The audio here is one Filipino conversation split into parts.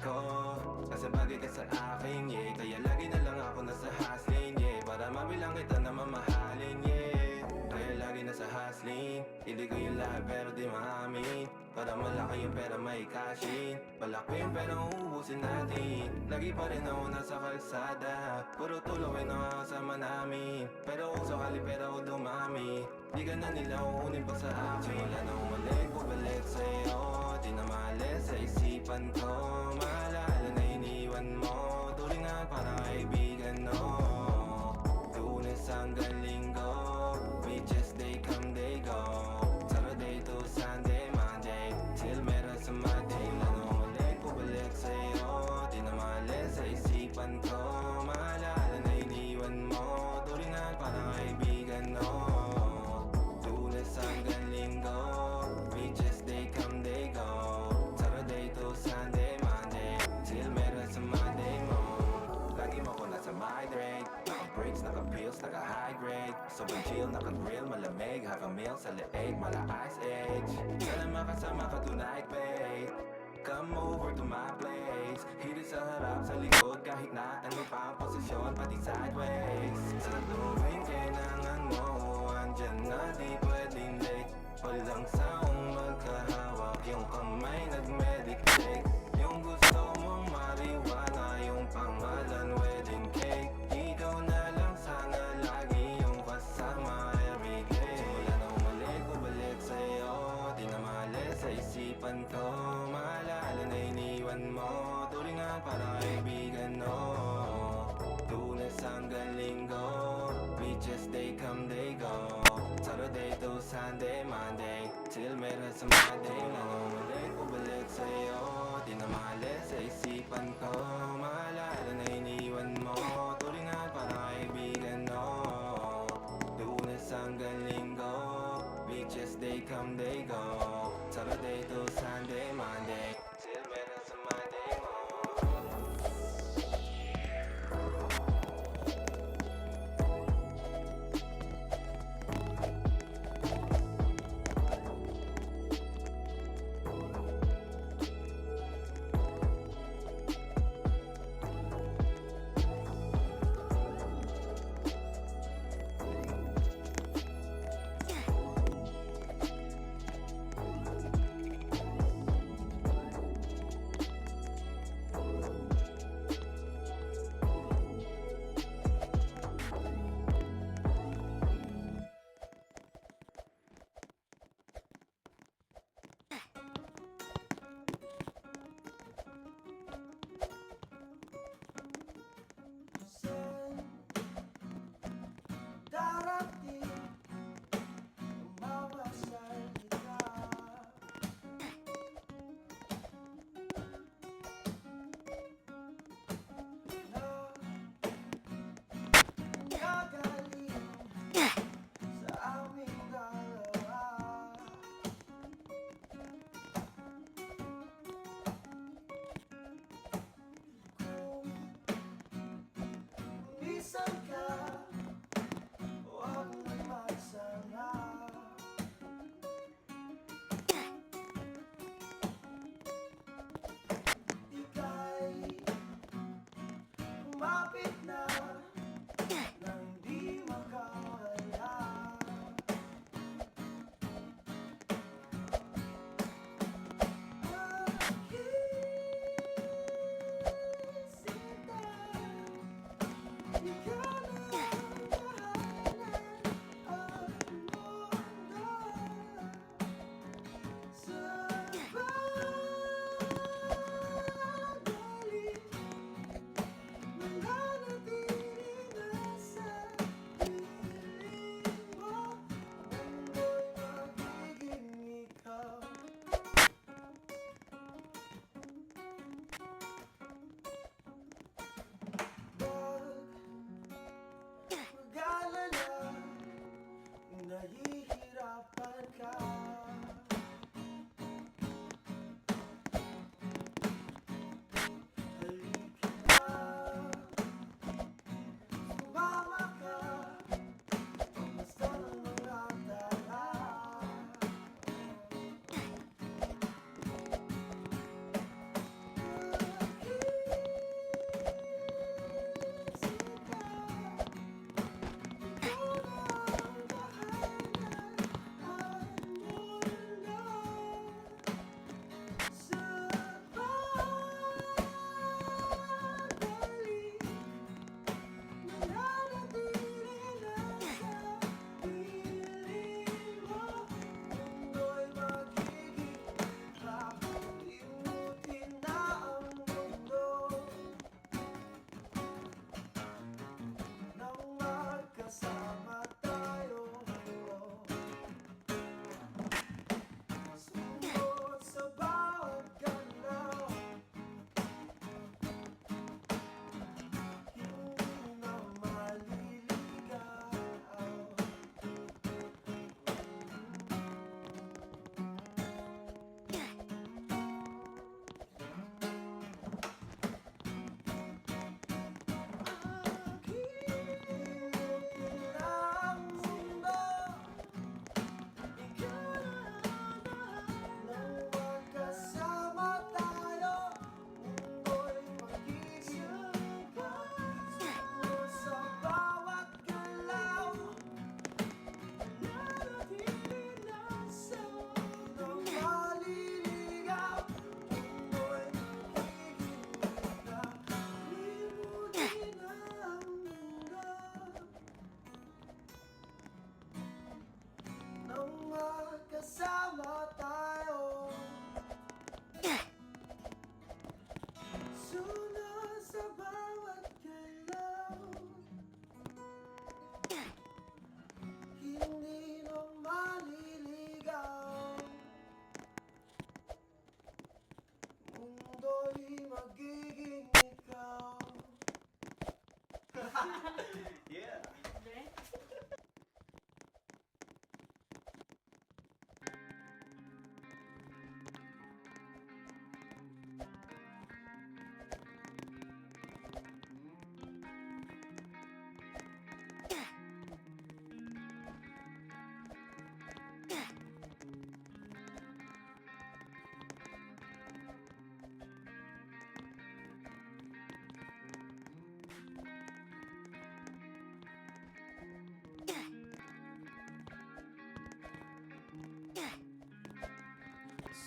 ko. Kasi bagay ka sa akin, yeah. Kaya lagi na lang ako nasa hustling, yeah. Para mabilang kita na mamahalin, yeah. Kaya lagi nasa hustling. Hindi ko yung lahat pero di maamin. Para malaki yung pera may cashin. Malaki yung pera uubusin natin. Lagi pa rin ako nasa kalsada. Puro tulong ay nakakasama namin. Pero kung sakali pera ko dumami, di ka na nila uunin pa sa akin. Wala na umalik, bumalik sa'yo. Di na maalis sa isipan ko. Maalala na iniwan mo. Tulingan para kaibigan, no. Lunes hanggang Linggo, weekdays they come, they go. Saturday to Sunday, Monday, till meron sa Monday. Wala na umalik, bumalik sa'yo. Di na maalis sa isipan ko. Maalala na iniwan mo. Tulingan para kaibigan, no. Lunes hanggang Linggo, weekdays they come, they go. Saturday to Sunday, Monday, till meron sa Monday mo. Lagi mo ko nasa migrate. Naka-breaks, naka-pills, naka-high grade. Sobrang chill, naka-grill, malamig. Haka-meal sa leeg, mala ice age. Sana makasama ka tonight, babe. Come over to my place. Hirit sa harap, sa likod, kahit na ano pa ang posisyon, pati sideways. Sa tuwing kailangan mo, andyan na, di pwedeng late. Walang saong magkahawak, yung kamay nag-meditate. Yung gusto mong mariwana, yung pangalan wedding cake. Ikaw na lang sana lagi yung kasama everyday. Wala na umalik, bumalik sa'yo. Di na maalis sa isipan ko. Maalala na iniwan mo. Tulingan para kaibigan, no. Lunes hanggang Linggo, weekdays they come, they go. Saturday to Sunday, Monday, till meron sa Monday. Wala na umalik, bumalik sa'yo. Di na maalis sa isipan ko. Maalala na iniwan mo. Tulingan para kaibigan, no. Lunes hanggang Linggo, weekdays they come, they go. Saturday to Sunday, Monday, till meron sa Monday mo.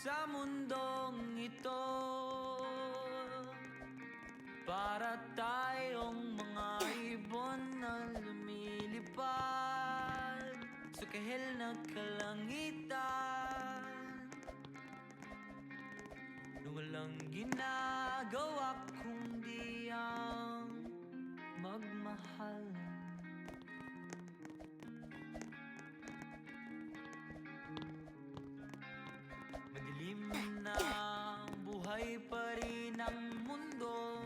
sa mundong ito, para tayong mga ibon na lumilipad sa kahil na kalangitan, na walang ginagawa kundi ang magmahal. Madilim na buhay pa rin ang mundo,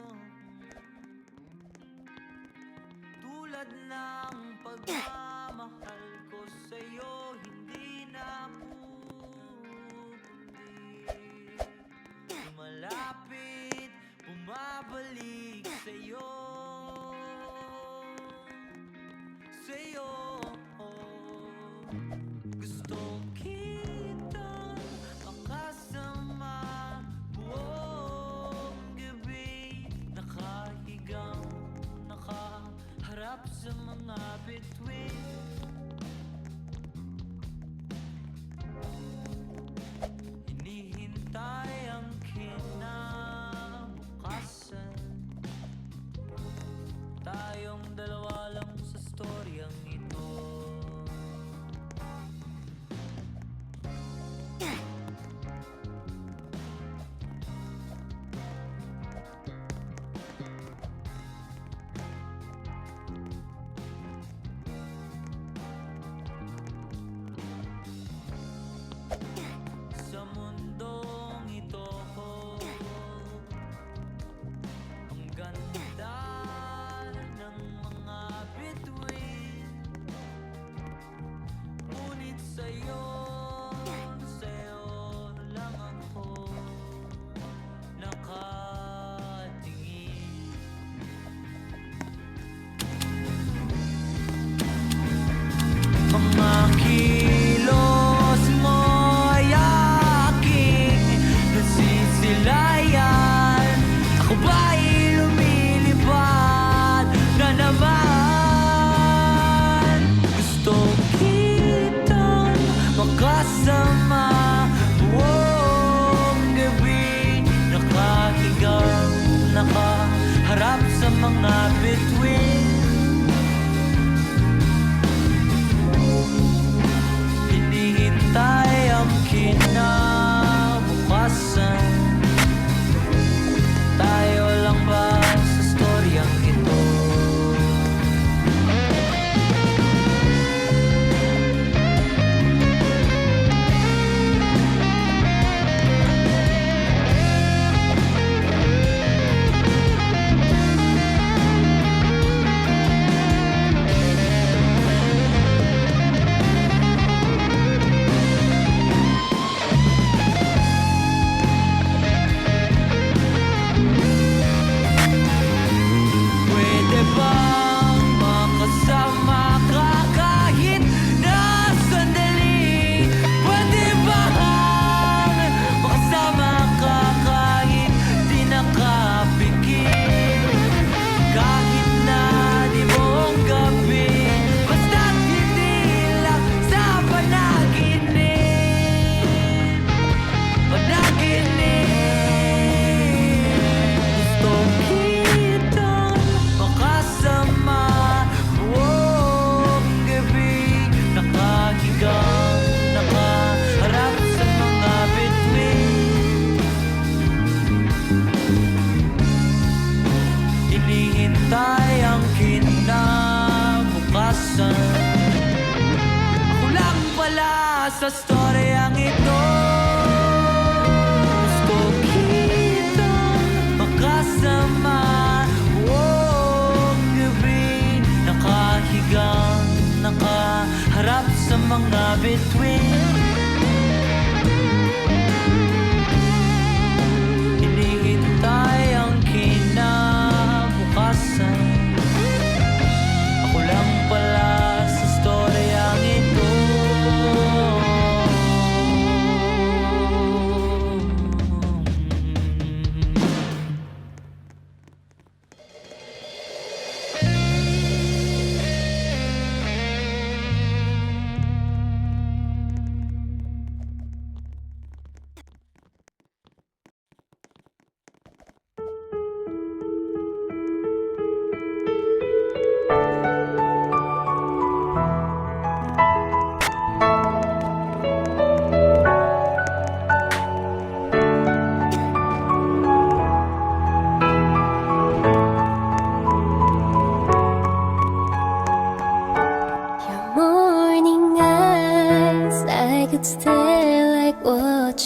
tulad ng pagmamahal ko sa'yo hindi na pupundi. Lumalapit, bumabalik sa'yo, sa'yo. Gusto kitang makasama buong gabi, nakahigang, nakaharap sa mga bituin. Hinihintay ang kinabukasan, tayong dalawa lang sa storyang ito.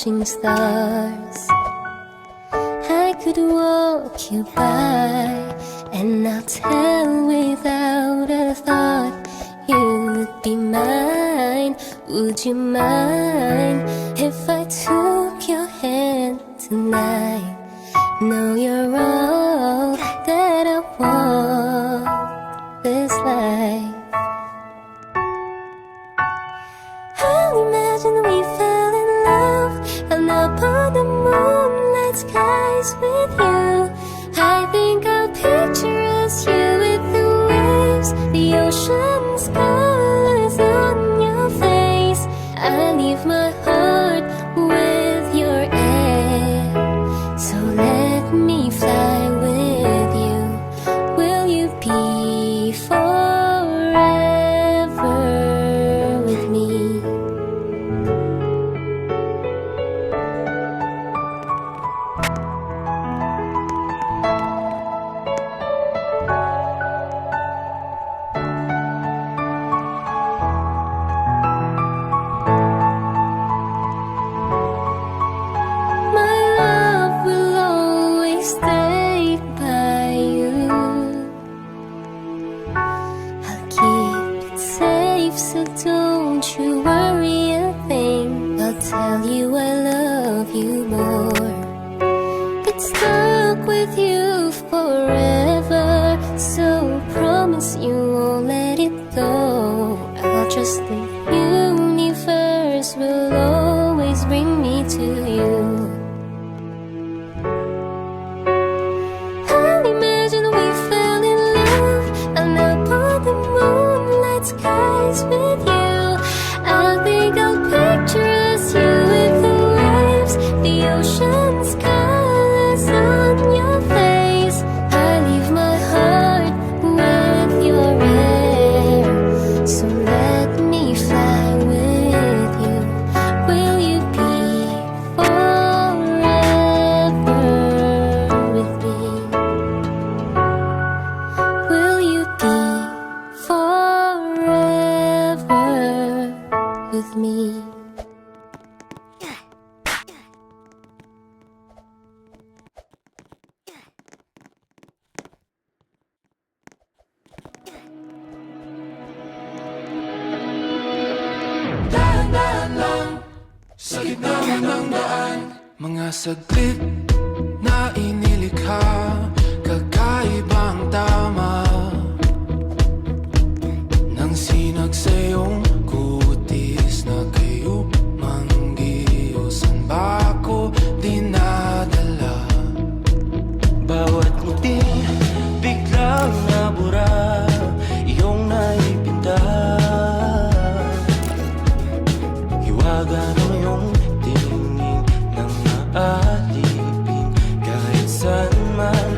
flashing stars. I could walk you by and not tell without a thought you would be mine. Would you mind if I took your hand tonight? Know you're all that I want this life. I'll imagine we fell in love and upon the moonlight skies with you. I think I'll picture us, you with the waves, the ocean's colors on your face. I leave my heart with your air, so let me fly with you. Will you be forever with me? My love will always stay by you. I'll keep it safe, so don't you worry a thing. I'll tell you I love you more. Get stuck with you forever, so promise you won't let it go. I'll trust the universe will always bring me to you. I'll imagine we fell in love and upon the moonlight skies with you. I think I'll picture us, you with the waves, the ocean's colors on your face. I leave my heart with your air, so let me fly with you. Will you be forever with me? Will you be forever with me? Sa gitna ng daan, mga saglit na inilikha, kakaibang tama nang sinag sa iyong kutis na kayo manggiusan ba ako dinadala? Bawat ngiti biglang nabura, iyong naipinta. Hiwaga ng iyong tingin nang naaalipin kahit saan man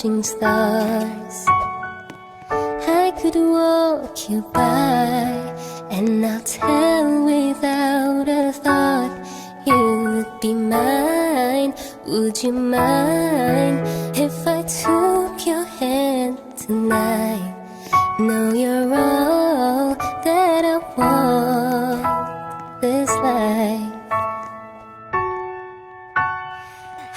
flashing stars. I could walk you by and not tell without a thought you would be mine. Would you mind if I took your hand tonight? Know you're all that I want this life.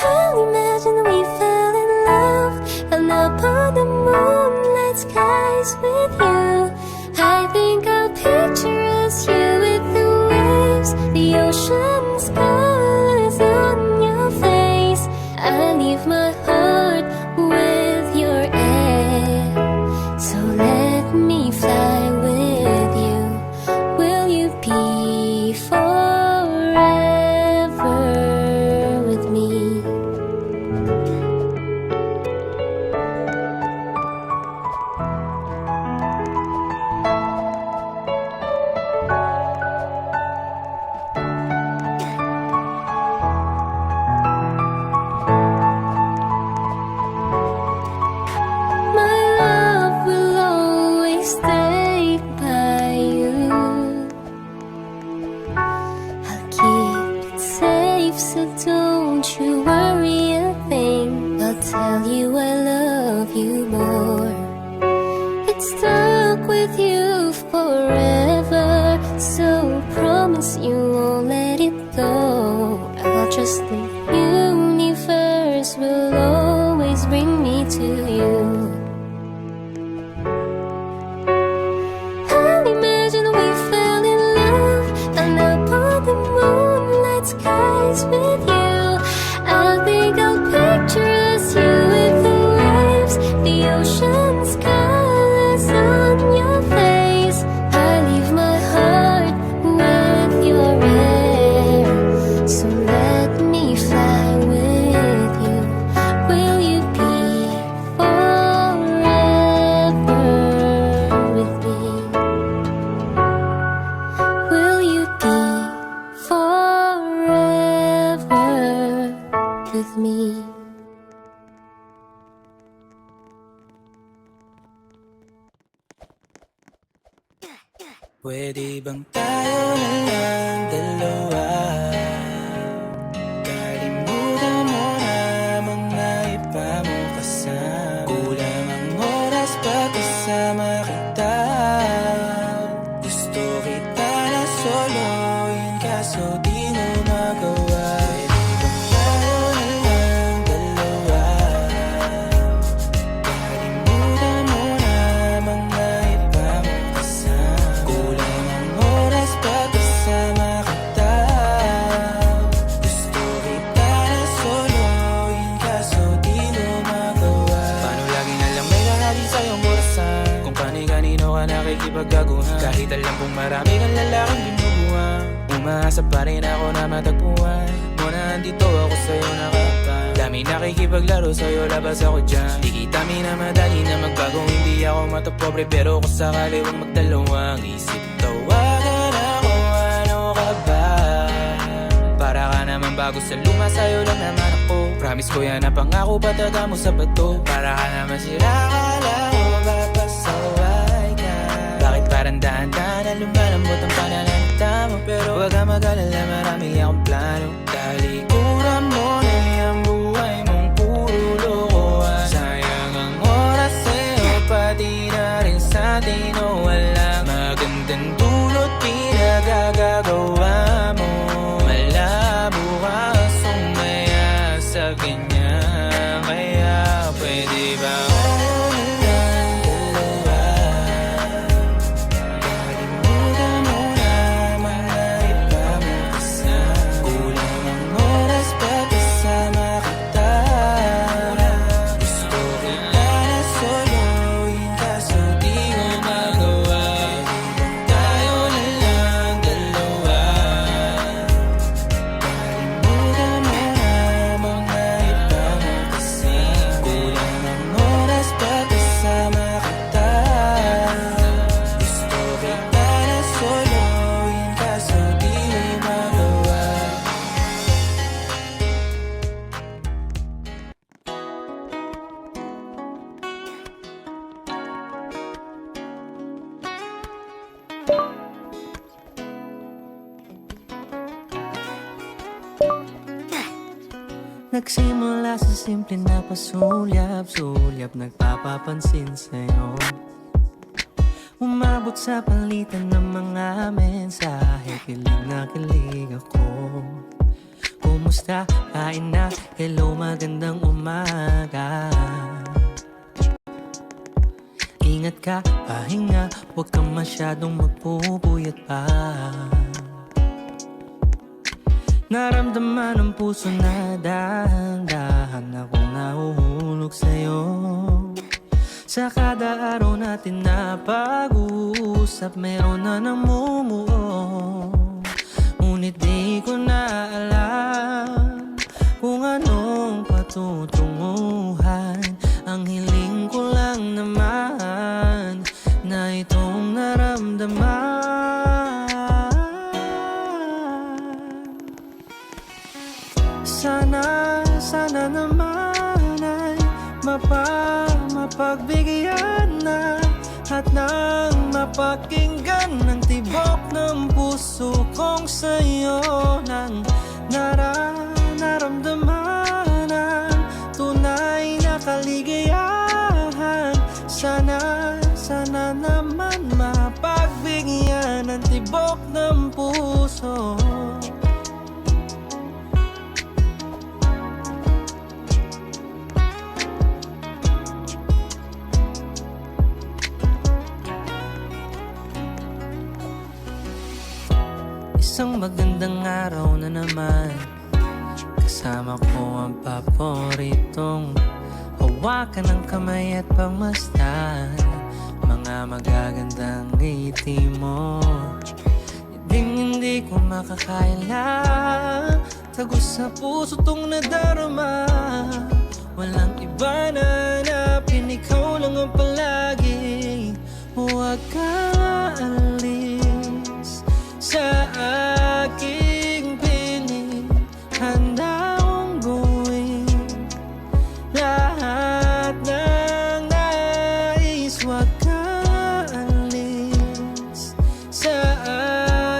I'll imagine we fell in love and upon the moonlight skies with you. I think I'll picture us, you with the waves, the ocean's colors on your face. I leave my heart with your air, so let me fly with you. Will you be forever with me? My love will always stay by you. I'll keep it safe, so don't you worry a thing. I'll tell you I love you more. It's stuck with you forever, so promise you won't let it go. I'll trust the universe will always bring me to you. I'll imagine we fell in love and upon the moonlight skies with you. I think I'll picture us, you with the waves, the ocean's colors on your face. I leave my heart with your air, so let me fly with you. Will you be forever with me? Will you be forever with me? Pwede bang tayo na lang dalawa? Kalimutan mo na mga iba mo kasama. Kulang ang oras pag kasama kita. Gusto kita na soloin kaso di mo magawa. Pwede bang tayo na lang dalawa? Kalimutan mo na mga iba mo kasama. Kulang ang oras pag kasama kita. Gusto kita na soloin kaso di mo magawa. Paano lagi na lang may lalaki sa'yong orasan? Kung kani-kanino ka nakikipagkaguhan? Kahit alam kong marami kang lalaking binubuhan, umaasa pa rin ako na matagpuan mo na andito ako sa'yo nakapag. Dami nakikipaglaro sa'yo, labas ako dyan. Di kita minamadali na magbago, hindi ako matapobre. Pero kung sakali huwag magdalawang isip, tawagan ako, ano ka ba? Para ka naman bago sa luma, sa'yo lang naman ako. Promise ko yan na pangako, pataga mo sa bato. Para ka naman sila, akala ko papasaway ka. Bakit parang dahan-dahan na lumalambot ang pananalita mo? Pero wag ka mag-alala, marami akong plano. Talikuran mo na yung buhay mong puro lokohan. Sayang ang oras sa'yo, pati na rin sa atin. O walang magandang dulot pinagagagawa mo. Malabo ka sumaya sa ganyan. Kaya pwede ba tayo na lang Nagsimula sa simple na pasulyap-sulyap, nagpapapansin sa'yo. Umabot sa palitan ng mga mensahe, kilig na kilig ako. Kumusta? Kain na? Hello, magandang umaga. Ingat ka, pahinga, huwag kang masyadong magpupuyat pa. Naramdaman ng puso na dahan-dahan akong nahuhulog sa'yo. Sa kada araw natin na pag-uusap, meron na namumuo. Ngunit di ko na alam kung anong patutunguhan. Ang hiling ko lang naman na itong naramdaman. Sana naman ay mapagbigyan na at nang mapakinggan ng tibok ng puso kong sa'yo nang naramdaman ang tunay na kaligayahan. Sana naman mapagbigyan ng tibok ng puso. Isang magandang araw na naman, kasama ko ang paboritong hawakan ng kamay at pangmasdan. Mga magagandang ngiti mo, hindi ko makakaila. Tagos sa puso tong nadarama, walang iba na hanapin, ikaw lang ang palagi. Huwag ka alis sa aking piling, handa akong gawin lahat ng nais. Huwag ka alis sa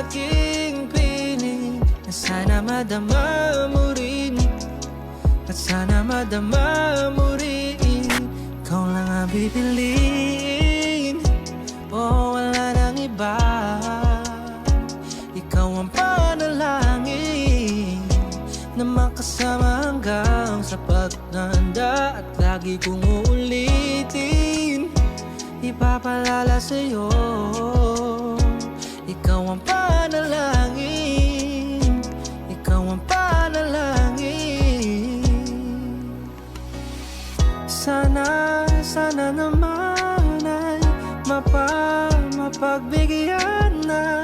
aking piling, na sana madama mo rin, at sana madama mo rin. Ikaw lang ang pipiliin, oh wala nang iba. Ikaw ang panalangin na makasama hanggang sa pagtanda. At lagi kong uulitin, ipapalala sa'yo. Ikaw ang panalangin, ikaw ang panalangin. Sana naman ay mapagbigyan na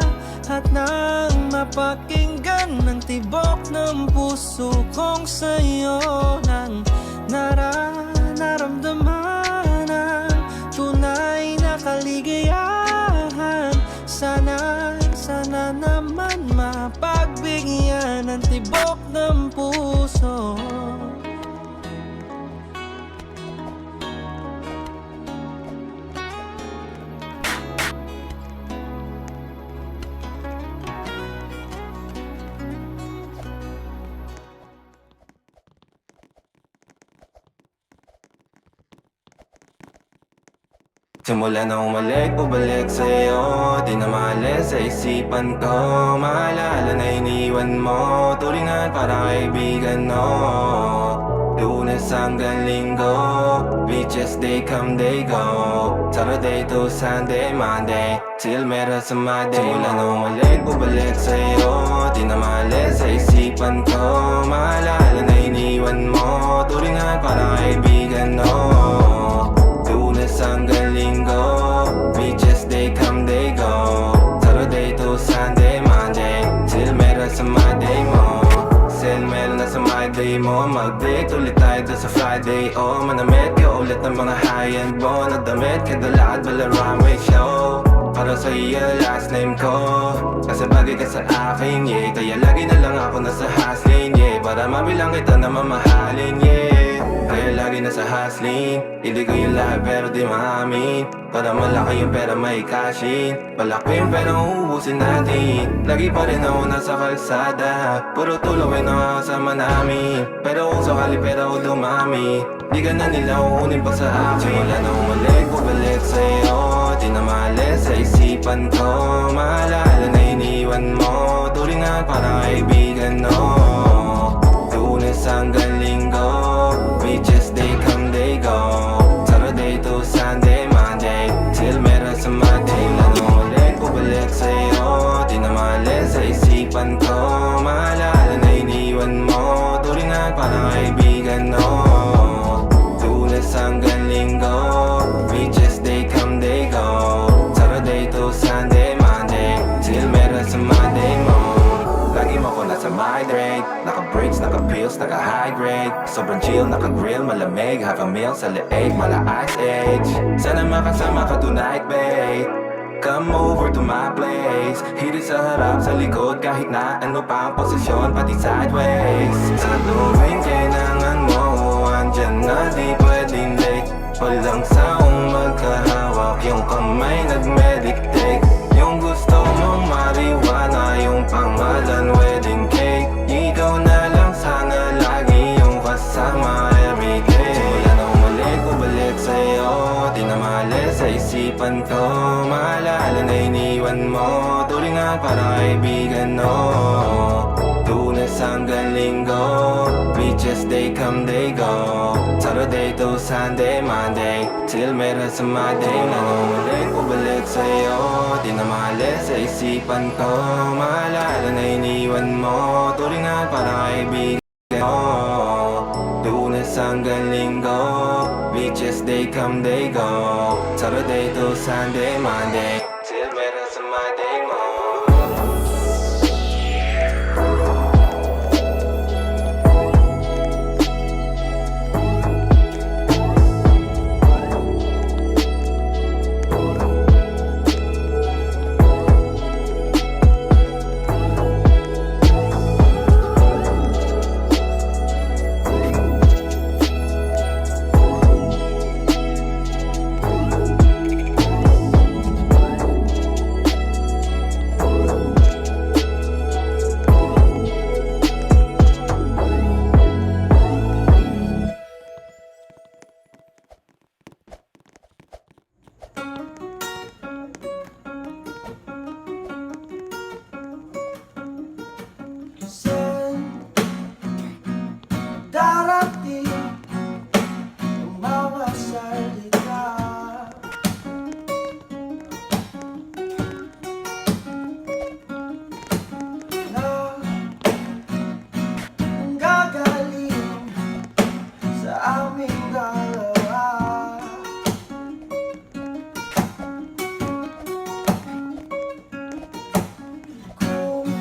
at nang mapakinggan ng tibok ng puso kong sa'yo nang naramdaman ang tunay na kaligayahan. Sana naman mapagbigyan ng tibok ng puso. Simula na umalik, bubalik sa'yo, di na maalis sa isipan ko. Maalala na iniwan mo, turingan para kaibigan, no. Lunes hanggang Linggo, beaches they come they go. Saturday to Sunday, Monday, till meron sa Monday. Simula na umalik, bubalik sa'yo, di na maalis sa isipan ko. Maalala na iniwan mo, turingan para kaibigan, no. Lunes hanggang Linggo, beaches they come they go. Saturday to Sunday, Monday, till meron sa Monday mo. Sale meron na sa Monday mo. Mag-date ulit tayo doon sa Friday, oh. Manamit ka ulit ng mga high-end mo. Nagdamit ka dalakad bala runway show. Para sa iyo last name ko, kasi bagay ka sa akin, yeah. Kaya lagi na lang ako nasa hustling, yeah. Para mabilang kita na mamahalin, yeah. Kaya lagi nasa hustling, hindi ko yung lahat pero di maamin. Para malaki yung pera may cashin, palaki yung pera uubusin natin. Lagi pa rin ako nasa kalsada, puro tulong ay nakakasama namin. Pero kung sakali pera ko dumami, di ka na nila uunin pa sa akin. Simula na umalik, bubalik sa'yo, di na maalis sa isipan ko. Maalala na iniwan mo, turingan parang kaibigan, no. Lunes hanggang Linggo, weekdays they come they go. Saturday to Sunday, Monday till meron sa Monday. Lalo ulit bubalik sa'yo, di na maalis sa isipan ko. Maalala na iniwan mo, turingan parang kaibigan, no. Lunes hanggang Linggo, weekdays they come they go. Saturday to Sunday, Monday till meron sa Monday mo. Lagi mo ko nasa migrate, naka-breaks, naka-pills, naka-high grade. Sobrang chill, naka-grill, malamig, half a meal sa leeg, mala ice age. Sana makasama ka tonight, babe. Come over to my place. Hirit sa harap, sa likod, kahit na ano pa ang posisyon, pati sideways. Sa tuwing kailangan mo, andyan na di pwedeng late. Walang saong magkahawak, yung kamay nag-meditate. Yung gusto mong mariwana, yung pangalan wedding cake. Ikaw na lang sana lagi yung kasama everyday. Simula na umalik, bubalik sa'yo, di na maalis sa isipan ko. Maalala na iniwan mo, turingan parang kaibigan, no. Lunes hanggang Linggo, weekdays they come they go. Saturday to Sunday, Monday till meron sa Monday. Nang umalik, bubalik sa'yo, di na maalis sa isipan ko. Maalala na iniwan mo, turingan parang kaibigan, no. Lunes hanggang Linggo, weekdays they come they go. Saturday to Sunday, Monday till meron sa Monday mo. Darating ang mga salita na gagaling sa aming dalawa. Kung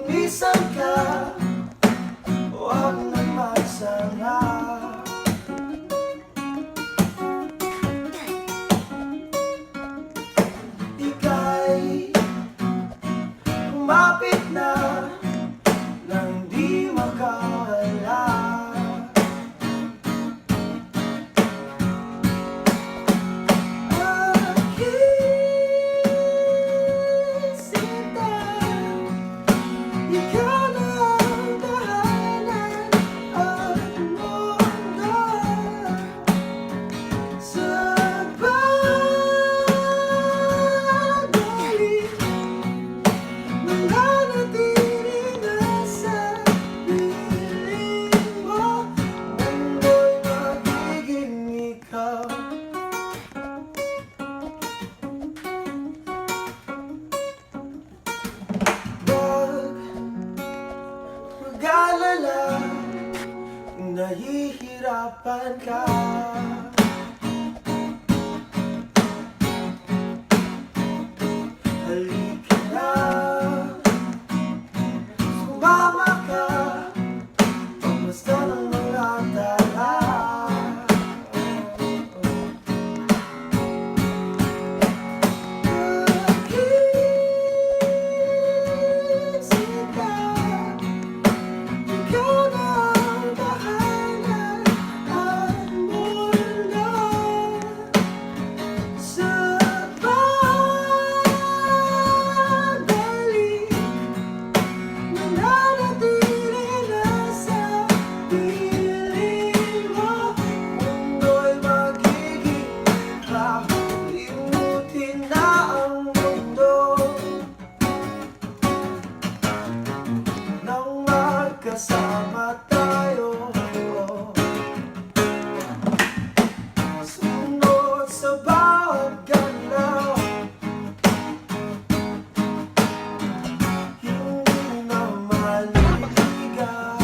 minsan ka, huwag naman sana. Ika'y kumapit na nang di makawala. Aking sinta, ikaw na ang tahanan at mundo. Sa pag-ibig, mananatili na sa piling mo. Mundo'y magiging ikaw. Huwag mag-alala kung nahihirapan ka. Halika na, sumama ka, pagmasta ng mga tala. Aking sinta, ikaw na ang tahanan sa bawat galaw. Hindi na maliligaw.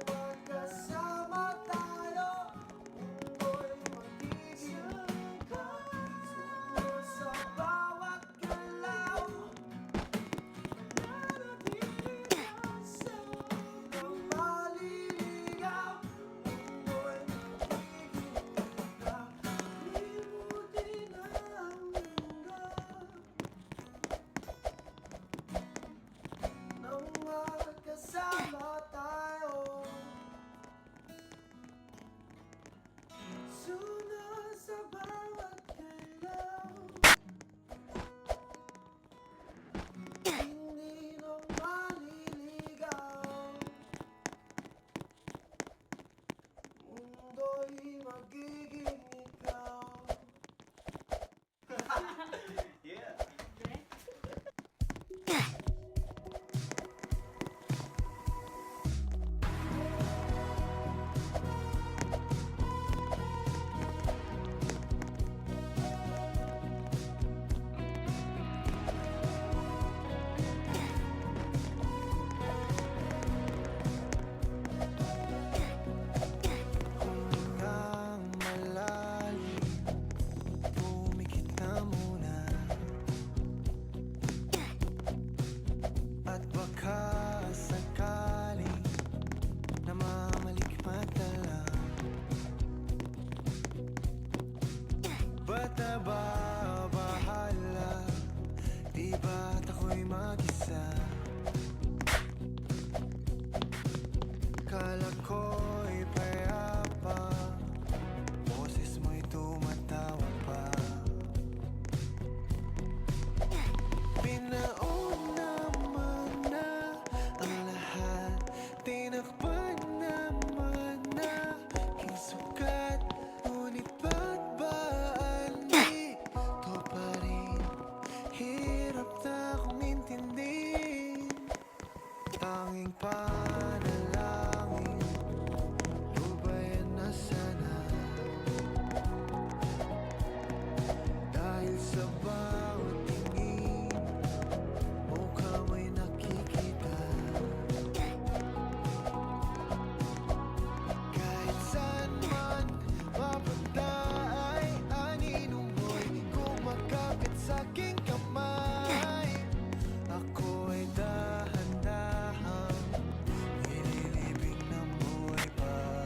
Magkasama tayo, mundo'y magiging ikaw. Sa bawat galaw, nararirinig sa ng maliligaw. Mundo'y magiging ikaw. Limutin ang mundo nang magkasama tayo. Sunod sa bawat galaw, hindi na maliligaw. Mundo'y magiging ikaw. Hanggang malalim, pumikit na muna. At baka sakaling namamalikmat na lang. Ba't na ba bahala? Di ba't ako'y mag-isa? Kala ko'y payapa, boses mo'y tumatawa pa. Pinauna na ang lahat, tinakpan naman na aking sukat. Ngunit ba't ba andito pa rin? Hirap na akong intindihin. Tanging panalangin, lubayan na sana. Dahil sa bawat tingin, mukha mo'y nakikita. Kahit saan man mapunta ay anino mo'y kumakapit sa'king kamay. Ako ay dahan-dahang nililibing ng buhay pa.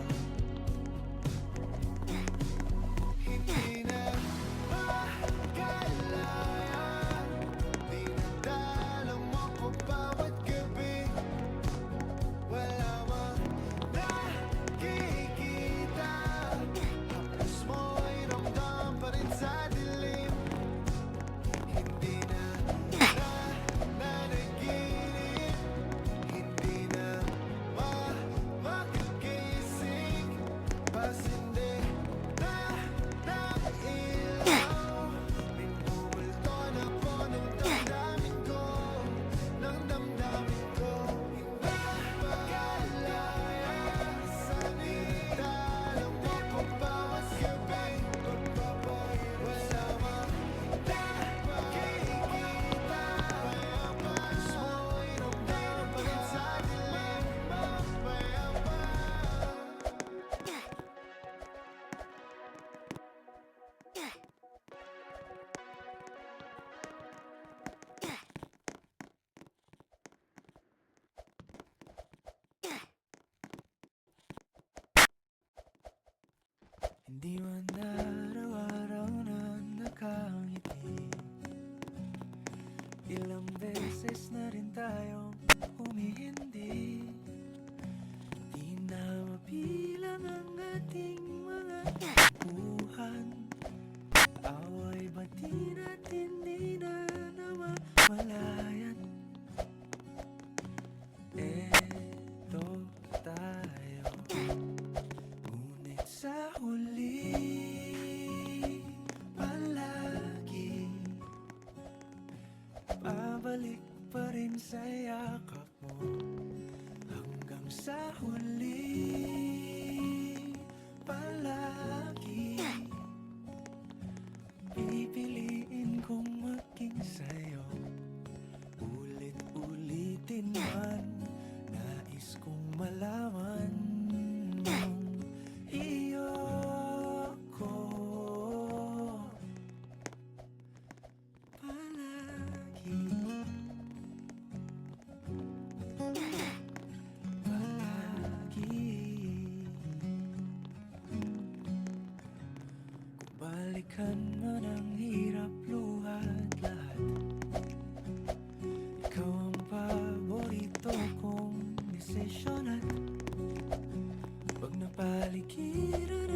Hindi na makalayan, dinadala mo ko bawat gabi. Wala mang nakikita, haplos mo'y ramdam pa rin sa dilim. Hindi na nanaginip, hindi na makagising. Pasindi na ilaw, minumulto na po ng damdamin ko, ng damdamin ko. Hindi makalaya, sanita lang mo ko bawat gabi. Wala mang nakikita, haplos mo'y ramdam pa rin sa dilim. Hindi man araw-araw na nakangiti. Ilang beses na rin tayong humihindi. Di na mabilang ang ating mga takbuhan. Away bati natin di na namamalayan. Eto tayo. sa huli palagi babalik pa rin sa yakap mo hanggang sa huli palagi pipiliin kong maging sa'yo ulit-ulitin man nais kong malaman mong iyo ko palagi kung balikan man ang hirap luhat lahat ikaw ang paborito kong desisyon at pag napaligiran